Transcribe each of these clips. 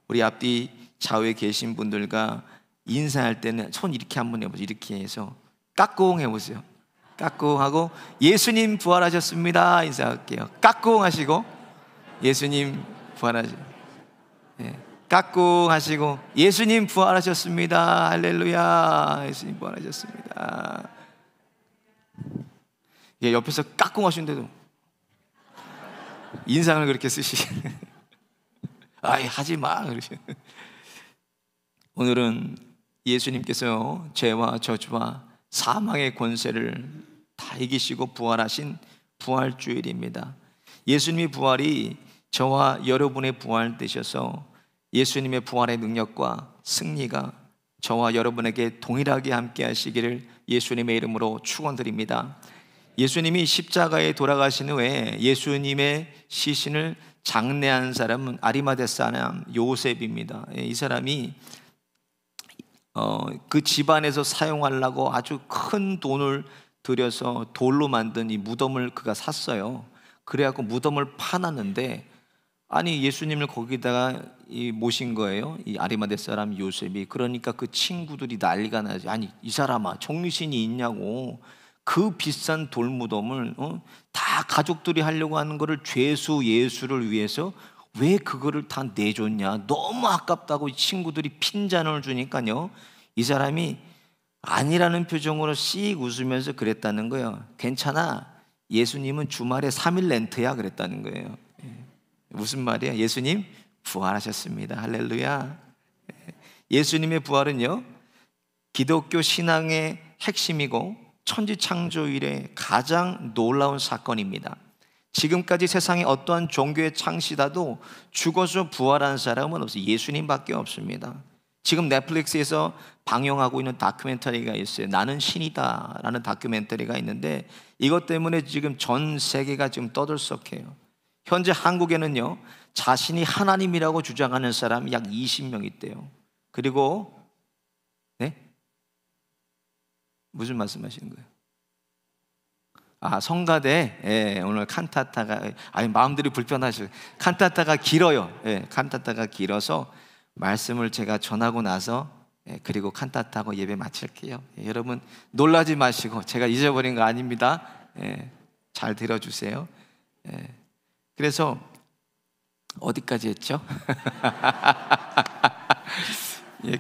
우리 앞뒤 좌우에 계신 분들과 인사할 때는 손 이렇게 한번 해보세요. 이렇게 해서 까꿍 해보세요. 까꿍 하고 예수님 부활하셨습니다 인사할게요. 까꿍 하시고 예수님 부활하셨습니다. 네. 까꿍 하시고 예수님 부활하셨습니다. 할렐루야. 예수님 부활하셨습니다. 예, 옆에서 까꿍 하시는데도 인상을 그렇게 쓰시네. 아이 하지마 그러시네. 오늘은 예수님께서 죄와 저주와 사망의 권세를 다 이기시고 부활하신 부활주일입니다. 예수님의 부활이 저와 여러분의 부활 되셔서 예수님의 부활의 능력과 승리가 저와 여러분에게 동일하게 함께 하시기를 예수님의 이름으로 축원드립니다. 예수님이 십자가에 돌아가신 후에 예수님의 시신을 장례한 사람은 아리마대 사람 요셉입니다. 이 사람이 그 집안에서 사용하려고 아주 큰 돈을 들여서 돌로 만든 이 무덤을 그가 샀어요. 그래갖고 무덤을 파놨는데, 아니 예수님을 거기다가 모신 거예요. 이 아리마대 사람 요셉이. 그러니까 그 친구들이 난리가 나지. 아니 이 사람아 정신이 있냐고, 그 비싼 돌무덤을 다 가족들이 하려고 하는 거를 죄수 예수를 위해서 왜 그거를 다 내줬냐, 너무 아깝다고 친구들이 핀잔을 주니까요, 이 사람이 아니라는 표정으로 씩 웃으면서 그랬다는 거예요. 괜찮아, 예수님은 주말에 3일 렌트야 그랬다는 거예요. 무슨 말이야? 예수님 부활하셨습니다. 할렐루야. 예수님의 부활은요 기독교 신앙의 핵심이고 천지창조일의 가장 놀라운 사건입니다. 지금까지 세상에 어떠한 종교의 창시자도 죽어서 부활한 사람은 없어요. 예수님밖에 없습니다. 지금 넷플릭스에서 방영하고 있는 다큐멘터리가 있어요. 나는 신이다 라는 다큐멘터리가 있는데, 이것 때문에 지금 전 세계가 지금 떠들썩해요. 현재 한국에는요 자신이 하나님이라고 주장하는 사람이 약 20명 있대요. 그리고 무슨 말씀하시는 거예요? 성가대. 예, 오늘 칸타타가 마음들이 불편하셔요. 칸타타가 길어요. 예, 칸타타가 길어서 말씀을 제가 전하고 나서 그리고 칸타타하고 예배 마칠게요. 여러분 놀라지 마시고, 제가 잊어버린 거 아닙니다. 잘 들어주세요. 그래서 어디까지 했죠?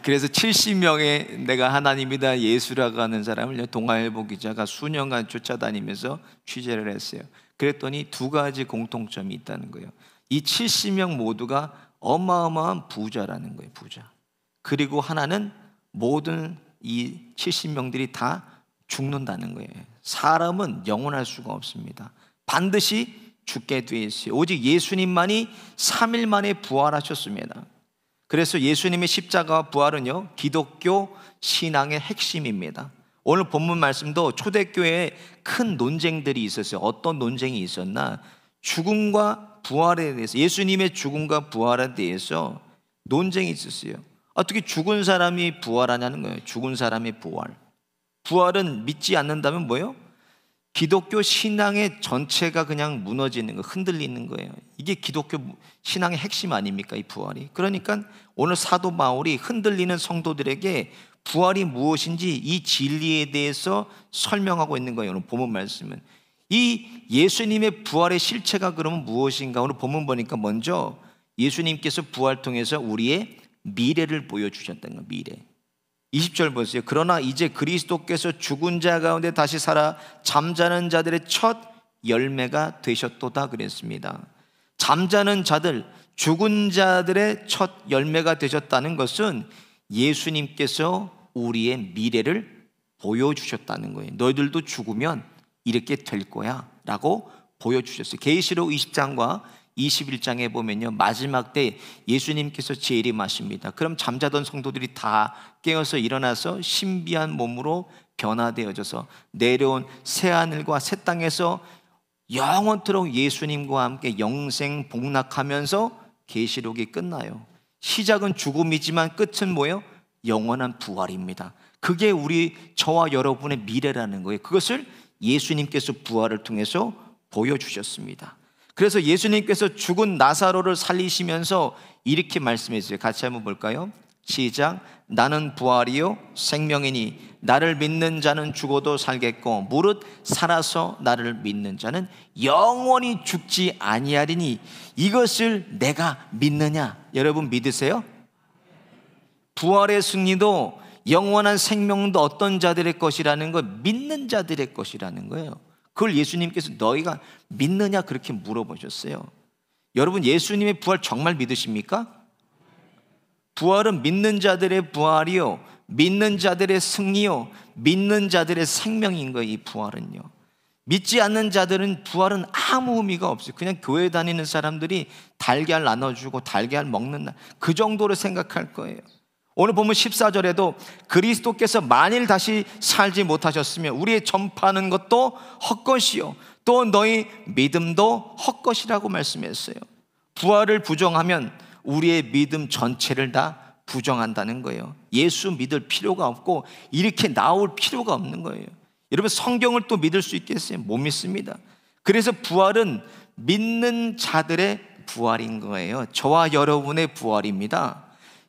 그래서 70명의 내가 하나님이다 예수라고 하는 사람을 동아일보 기자가 수년간 쫓아다니면서 취재를 했어요. 그랬더니 두 가지 공통점이 있다는 거예요. 이 70명 모두가 어마어마한 부자라는 거예요. 부자. 그리고 하나는 모든 이 70명들이 다 죽는다는 거예요. 사람은 영원할 수가 없습니다. 반드시 죽게 돼 있어요. 오직 예수님만이 3일 만에 부활하셨습니다. 그래서 예수님의 십자가와 부활은요 기독교 신앙의 핵심입니다. 오늘 본문 말씀도 초대교회에 큰 논쟁들이 있었어요. 어떤 논쟁이 있었나? 죽음과 부활에 대해서, 예수님의 죽음과 부활에 대해서 논쟁이 있었어요. 어떻게 죽은 사람이 부활하냐는 거예요. 죽은 사람의 부활. 부활은 믿지 않는다면 뭐예요? 기독교 신앙의 전체가 그냥 무너지는 거, 흔들리는 거예요. 이게 기독교 신앙의 핵심 아닙니까? 이 부활이. 그러니까 오늘 사도 바울이 흔들리는 성도들에게 부활이 무엇인지 이 진리에 대해서 설명하고 있는 거예요. 오늘 본문 말씀은 이 예수님의 부활의 실체가 그러면 무엇인가? 오늘 본문 보니까 먼저 예수님께서 부활 통해서 우리의 미래를 보여주셨다는 거예요. 미래. 20절 보세요. 그러나 이제 그리스도께서 죽은 자 가운데 다시 살아 잠자는 자들의 첫 열매가 되셨도다 그랬습니다. 잠자는 자들, 죽은 자들의 첫 열매가 되셨다는 것은 예수님께서 우리의 미래를 보여주셨다는 거예요. 너희들도 죽으면 이렇게 될 거야 라고 보여주셨어요. 계시록 20장과 21장에 보면요 마지막 때 예수님께서 재림하십니다. 그럼 잠자던 성도들이 다 깨어서 일어나서 신비한 몸으로 변화되어져서 내려온 새하늘과 새 땅에서 영원토록 예수님과 함께 영생 복락하면서 계시록이 끝나요. 시작은 죽음이지만 끝은 뭐예요? 영원한 부활입니다. 그게 저와 여러분의 미래라는 거예요. 그것을 예수님께서 부활을 통해서 보여주셨습니다. 그래서 예수님께서 죽은 나사로를 살리시면서 이렇게 말씀했어요. 같이 한번 볼까요? 시작. 나는 부활이요 생명이니 나를 믿는 자는 죽어도 살겠고 무릇 살아서 나를 믿는 자는 영원히 죽지 아니하리니 이것을 내가 믿느냐? 여러분 믿으세요? 부활의 승리도 영원한 생명도 어떤 자들의 것이라는 거, 믿는 자들의 것이라는 거예요. 그걸 예수님께서 너희가 믿느냐 그렇게 물어보셨어요. 여러분 예수님의 부활 정말 믿으십니까? 부활은 믿는 자들의 부활이요 믿는 자들의 승리요 믿는 자들의 생명인 거예요. 이 부활은요. 믿지 않는 자들은 부활은 아무 의미가 없어요. 그냥 교회 다니는 사람들이 달걀 나눠주고 달걀 먹는 날, 그 정도로 생각할 거예요. 오늘 보면 14절에도 그리스도께서 만일 다시 살지 못하셨으면 우리의 전파하는 것도 헛것이요 또 너희 믿음도 헛것이라고 말씀했어요. 부활을 부정하면 우리의 믿음 전체를 다 부정한다는 거예요. 예수 믿을 필요가 없고 이렇게 나올 필요가 없는 거예요. 여러분 성경을 또 믿을 수 있겠어요? 못 믿습니다. 그래서 부활은 믿는 자들의 부활인 거예요. 저와 여러분의 부활입니다.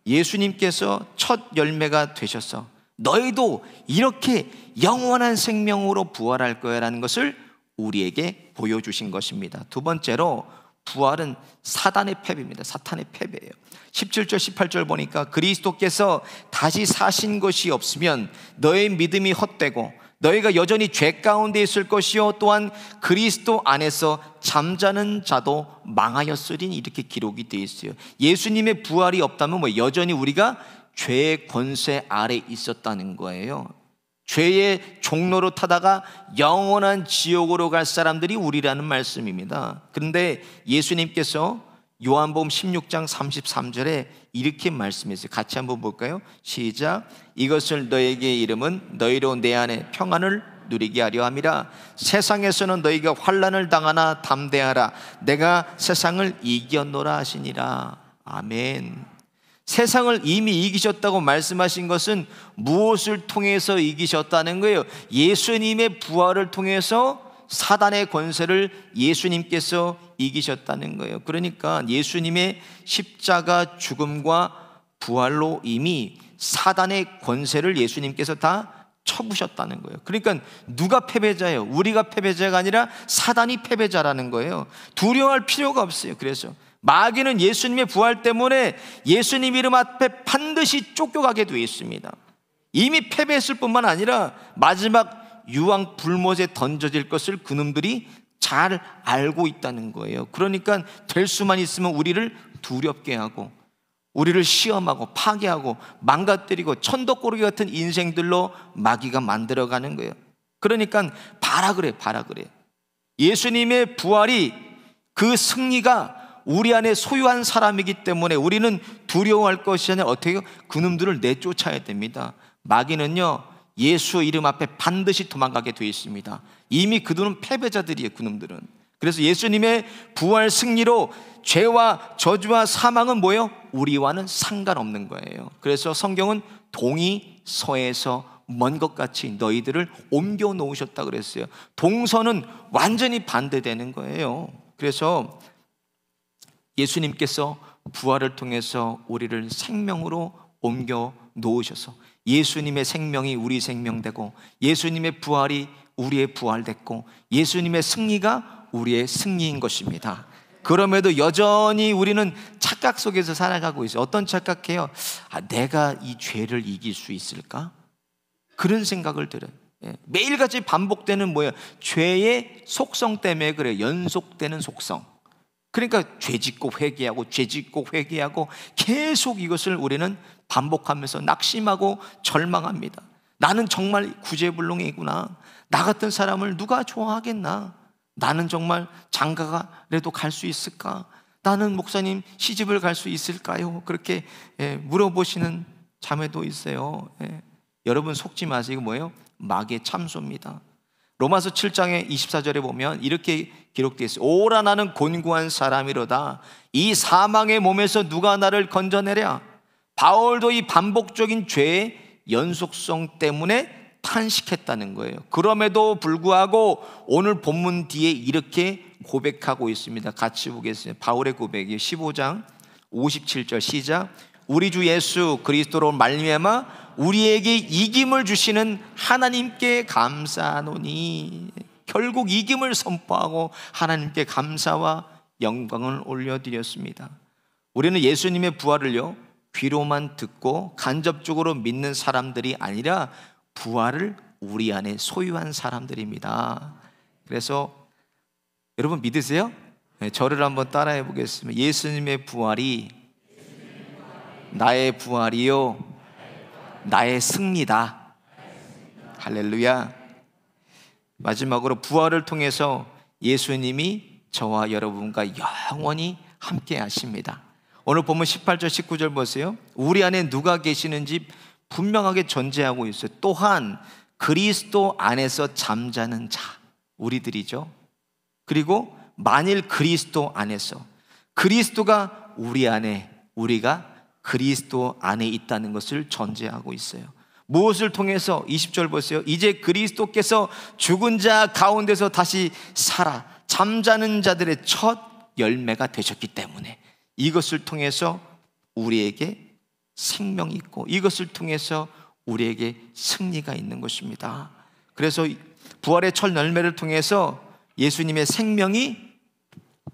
예수님께서 첫 열매가 되셔서 너희도 이렇게 영원한 생명으로 부활할 거야 라는 것을 우리에게 보여주신 것입니다. 두 번째로 부활은 사단의 패배입니다. 사탄의 패배예요. 17절 18절 보니까 그리스도께서 다시 사신 것이 없으면 너의 믿음이 헛되고 너희가 여전히 죄 가운데 있을 것이요 또한 그리스도 안에서 잠자는 자도 망하였으리니 이렇게 기록이 되어 있어요. 예수님의 부활이 없다면 여전히 우리가 죄의 권세 아래 있었다는 거예요. 죄의 종로로 타다가 영원한 지옥으로 갈 사람들이 우리라는 말씀입니다. 그런데 예수님께서 요한복음 16장 33절에 이렇게 말씀했어요. 같이 한번 볼까요? 시작. 이것을 너에게 이름은 너희로 내 안에 평안을 누리게 하려 함이라. 세상에서는 너희가 환난을 당하나 담대하라. 내가 세상을 이겼노라 하시니라. 아멘. 세상을 이미 이기셨다고 말씀하신 것은 무엇을 통해서 이기셨다는 거예요? 예수님의 부활을 통해서 사단의 권세를 예수님께서 이기셨다는 거예요. 그러니까 예수님의 십자가 죽음과 부활로 이미 사단의 권세를 예수님께서 다 쳐부셨다는 거예요. 그러니까 누가 패배자예요? 우리가 패배자가 아니라 사단이 패배자라는 거예요. 두려워할 필요가 없어요. 그래서 마귀는 예수님의 부활 때문에 예수님 이름 앞에 반드시 쫓겨가게 되어 있습니다. 이미 패배했을 뿐만 아니라 마지막 유황 불못에 던져질 것을 그놈들이 잘 알고 있다는 거예요. 그러니까 될 수만 있으면 우리를 두렵게 하고 우리를 시험하고 파괴하고 망가뜨리고 천덕꾸러기 같은 인생들로 마귀가 만들어가는 거예요. 그러니까 봐라 그래. 예수님의 부활이 그 승리가 우리 안에 소유한 사람이기 때문에 우리는 두려워할 것이 아니라 어떻게 해요? 그놈들을 내쫓아야 됩니다. 마귀는요 예수 이름 앞에 반드시 도망가게 되어 있습니다. 이미 그들은 패배자들이에요. 그놈들은. 그래서 예수님의 부활 승리로 죄와 저주와 사망은 뭐예요? 우리와는 상관없는 거예요. 그래서 성경은 동이 서에서 먼 것 같이 너희들을 옮겨 놓으셨다 그랬어요. 동서는 완전히 반대되는 거예요. 그래서 예수님께서 부활을 통해서 우리를 생명으로 옮겨 놓으셔서 예수님의 생명이 우리 생명 되고 예수님의 부활이 우리의 부활 됐고 예수님의 승리가 우리의 승리인 것입니다. 그럼에도 여전히 우리는 착각 속에서 살아가고 있어요. 어떤 착각해요? 내가 이 죄를 이길 수 있을까? 그런 생각을 들어요. 매일같이 반복되는 뭐예요? 죄의 속성 때문에 그래요. 연속되는 속성. 그러니까 죄짓고 회개하고 계속 이것을 우리는 반복하면서 낙심하고 절망합니다. 나는 정말 구제불능이구나. 나 같은 사람을 누가 좋아하겠나? 나는 정말 장가가라도 갈 수 있을까? 나는 목사님 시집을 갈 수 있을까요? 그렇게 물어보시는 자매도 있어요. 여러분 속지 마세요. 이거 뭐예요? 마귀의 참소입니다. 로마서 7장의 24절에 보면 이렇게 기록되어 있어요. 오라 나는 곤고한 사람이로다. 이 사망의 몸에서 누가 나를 건져내랴. 바울도 이 반복적인 죄의 연속성 때문에 탄식했다는 거예요. 그럼에도 불구하고 오늘 본문 뒤에 이렇게 고백하고 있습니다. 같이 보겠습니다. 바울의 고백이에요. 15장 57절 시작. 우리 주 예수 그리스도로 말미암아 우리에게 이김을 주시는 하나님께 감사하노니. 결국 이김을 선포하고 하나님께 감사와 영광을 올려드렸습니다. 우리는 예수님의 부활을요, 귀로만 듣고 간접적으로 믿는 사람들이 아니라 부활을 우리 안에 소유한 사람들입니다. 그래서 여러분 믿으세요? 네, 저를 한번 따라해 보겠습니다. 예수님의 부활이 나의 부활이요 나의 승리다. 할렐루야. 마지막으로 부활을 통해서 예수님이 저와 여러분과 영원히 함께 하십니다. 오늘 보면 18절 19절 보세요. 우리 안에 누가 계시는지 분명하게 전제하고 있어요. 또한 그리스도 안에서 잠자는 자, 우리들이죠. 그리고 만일 그리스도 안에서, 그리스도가 우리 안에, 우리가 그리스도 안에 있다는 것을 전제하고 있어요. 무엇을 통해서? 20절 보세요. 이제 그리스도께서 죽은 자 가운데서 다시 살아 잠자는 자들의 첫 열매가 되셨기 때문에 이것을 통해서 우리에게 생명이 있고 이것을 통해서 우리에게 승리가 있는 것입니다. 그래서 부활의 첫 열매를 통해서 예수님의 생명이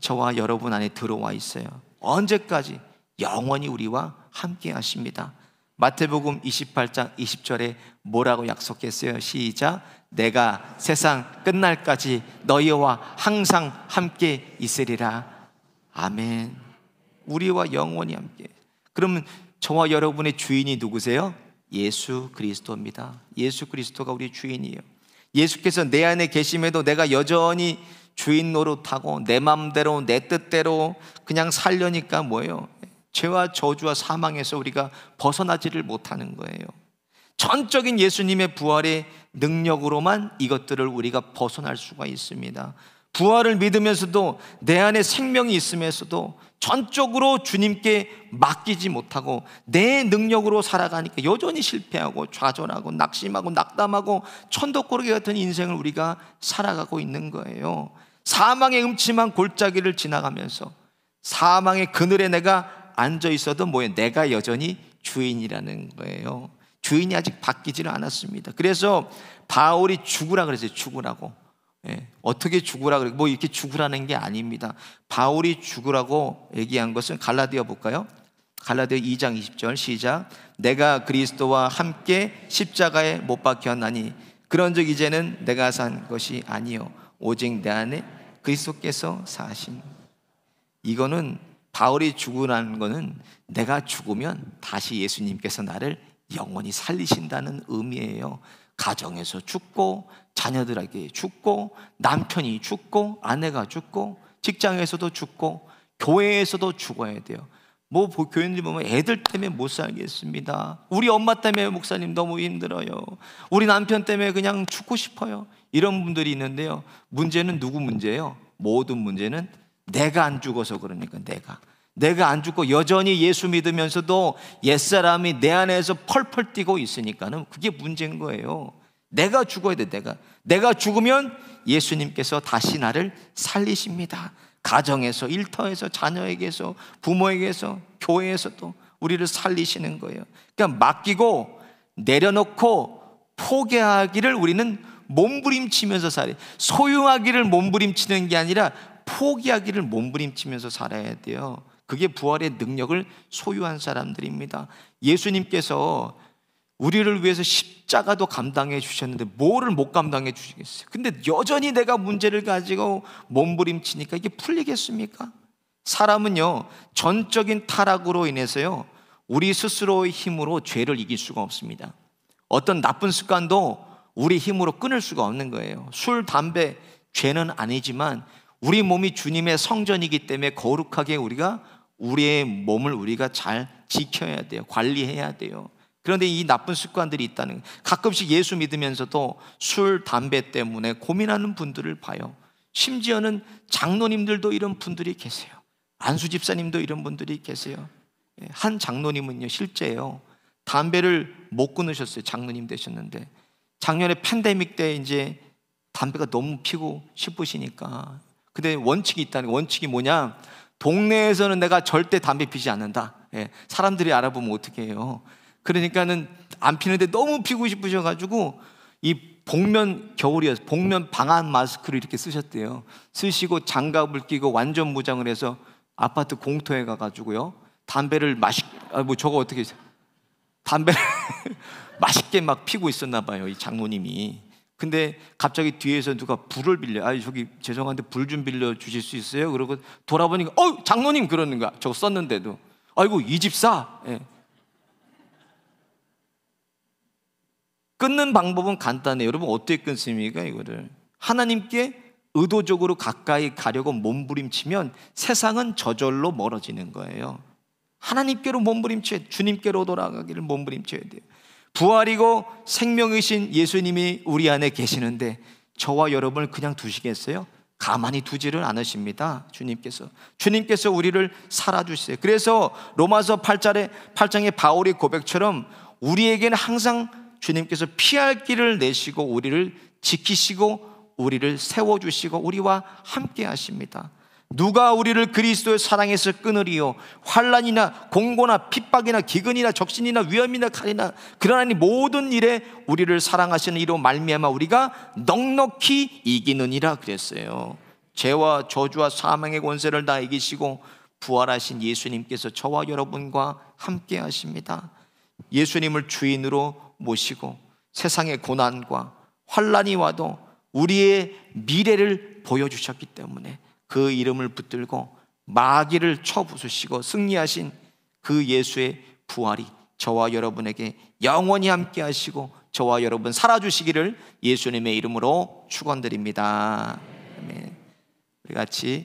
저와 여러분 안에 들어와 있어요. 언제까지? 영원히 우리와 함께 하십니다. 마태복음 28장 20절에 뭐라고 약속했어요? 시작. 내가 세상 끝날까지 너희와 항상 함께 있으리라. 아멘. 우리와 영원히 함께. 그러면 저와 여러분의 주인이 누구세요? 예수 그리스도입니다. 예수 그리스도가 우리 주인이에요. 예수께서 내 안에 계심에도 내가 여전히 주인 노릇하고 내 마음대로 내 뜻대로 그냥 살려니까 뭐예요? 죄와 저주와 사망에서 우리가 벗어나지를 못하는 거예요. 전적인 예수님의 부활의 능력으로만 이것들을 우리가 벗어날 수가 있습니다. 부활을 믿으면서도 내 안에 생명이 있으면서도 전적으로 주님께 맡기지 못하고 내 능력으로 살아가니까 여전히 실패하고 좌절하고 낙심하고 낙담하고 천덕꾸러기 같은 인생을 우리가 살아가고 있는 거예요. 사망의 음침한 골짜기를 지나가면서 사망의 그늘에 내가 앉아 있어도 뭐예요? 내가 여전히 주인이라는 거예요. 주인이 아직 바뀌지는 않았습니다. 그래서 바울이 죽으라 그랬어요. 죽으라고. 예, 어떻게 죽으라 그래? 뭐 이렇게 죽으라는 게 아닙니다. 바울이 죽으라고 얘기한 것은 갈라디아 볼까요? 갈라디아 2장 20절 시작. 내가 그리스도와 함께 십자가에 못 박혔나니 그런즉 이제는 내가 산 것이 아니요 오직 내 안에 그리스도께서 사신. 이거는 바울이 죽으라는 거는 내가 죽으면 다시 예수님께서 나를 영원히 살리신다는 의미예요. 가정에서 죽고 자녀들에게 죽고 남편이 죽고 아내가 죽고 직장에서도 죽고 교회에서도 죽어야 돼요. 뭐 교인들 보면 애들 때문에 못 살겠습니다. 우리 엄마 때문에 목사님 너무 힘들어요. 우리 남편 때문에 그냥 죽고 싶어요. 이런 분들이 있는데요. 문제는 누구 문제예요? 모든 문제는 내가 안 죽어서 그러니까 내가 안 죽고 여전히 예수 믿으면서도 옛사람이 내 안에서 펄펄 뛰고 있으니까는 그게 문제인 거예요. 내가 죽어야 돼. 내가 죽으면 예수님께서 다시 나를 살리십니다. 가정에서, 일터에서, 자녀에게서, 부모에게서, 교회에서도 우리를 살리시는 거예요. 그러니까 맡기고 내려놓고 포기하기를 우리는 몸부림치면서 살아요. 소유하기를 몸부림치는 게 아니라 포기하기를 몸부림치면서 살아야 돼요. 그게 부활의 능력을 소유한 사람들입니다. 예수님께서 우리를 위해서 십자가도 감당해 주셨는데 뭐를 못 감당해 주시겠어요? 근데 여전히 내가 문제를 가지고 몸부림치니까 이게 풀리겠습니까? 사람은요, 전적인 타락으로 인해서요, 우리 스스로의 힘으로 죄를 이길 수가 없습니다. 어떤 나쁜 습관도 우리 힘으로 끊을 수가 없는 거예요. 술, 담배, 죄는 아니지만 우리 몸이 주님의 성전이기 때문에 거룩하게 우리의 몸을 우리가 잘 지켜야 돼요. 관리해야 돼요. 그런데 이 나쁜 습관들이 있다는 거예요. 가끔씩 예수 믿으면서도 술, 담배 때문에 고민하는 분들을 봐요. 심지어는 장로님들도 이런 분들이 계세요. 안수 집사님도 이런 분들이 계세요. 한 장로님은요, 실제요, 담배를 못 끊으셨어요. 장로님 되셨는데 작년에 팬데믹 때 이제 담배가 너무 피고 싶으시니까 근데 원칙이 있다는, 원칙이 뭐냐? 동네에서는 내가 절대 담배 피지 않는다. 예, 사람들이 알아보면 어떻게 해요? 그러니까는 안 피는데 너무 피고 싶으셔가지고 이 복면, 겨울이어서 복면 방한 마스크를 이렇게 쓰셨대요. 쓰시고 장갑을 끼고 완전 무장을 해서 아파트 공터에 가가지고요, 담배를 저거 어떻게 담배를 맛있게 막 피고 있었나 봐요, 이 장모님이. 근데 갑자기 뒤에서 누가 불을 빌려, 저기 죄송한데 불 좀 빌려 주실 수 있어요? 그러고 돌아보니까 장모님 그러는 거야. 저거 썼는데도. 아이고 이 집사. 예. 끊는 방법은 간단해요. 여러분 어떻게 끊습니까? 이거를 하나님께 의도적으로 가까이 가려고 몸부림치면 세상은 저절로 멀어지는 거예요. 하나님께로 몸부림쳐야 돼요. 주님께로 돌아가기를 몸부림쳐야 돼요. 부활이고 생명이신 예수님이 우리 안에 계시는데 저와 여러분을 그냥 두시겠어요? 가만히 두지를 않으십니다. 주님께서 우리를 살아주세요. 그래서 로마서 8장의 바울의 고백처럼 우리에게는 항상 주님께서 피할 길을 내시고 우리를 지키시고 우리를 세워주시고 우리와 함께 하십니다. 누가 우리를 그리스도의 사랑에서 끊으리요? 환난이나 공고나 핍박이나 기근이나 적신이나 위험이나 칼이나, 그러나 이 모든 일에 우리를 사랑하시는 이로 말미암아 우리가 넉넉히 이기느니라 그랬어요. 죄와 저주와 사망의 권세를 다 이기시고 부활하신 예수님께서 저와 여러분과 함께 하십니다. 예수님을 주인으로 모시고 세상의 고난과 환난이 와도 우리의 미래를 보여주셨기 때문에 그 이름을 붙들고 마귀를 쳐부수시고 승리하신 그 예수의 부활이 저와 여러분에게 영원히 함께 하시고 저와 여러분 살아주시기를 예수님의 이름으로 축원드립니다. 아멘. 우리 같이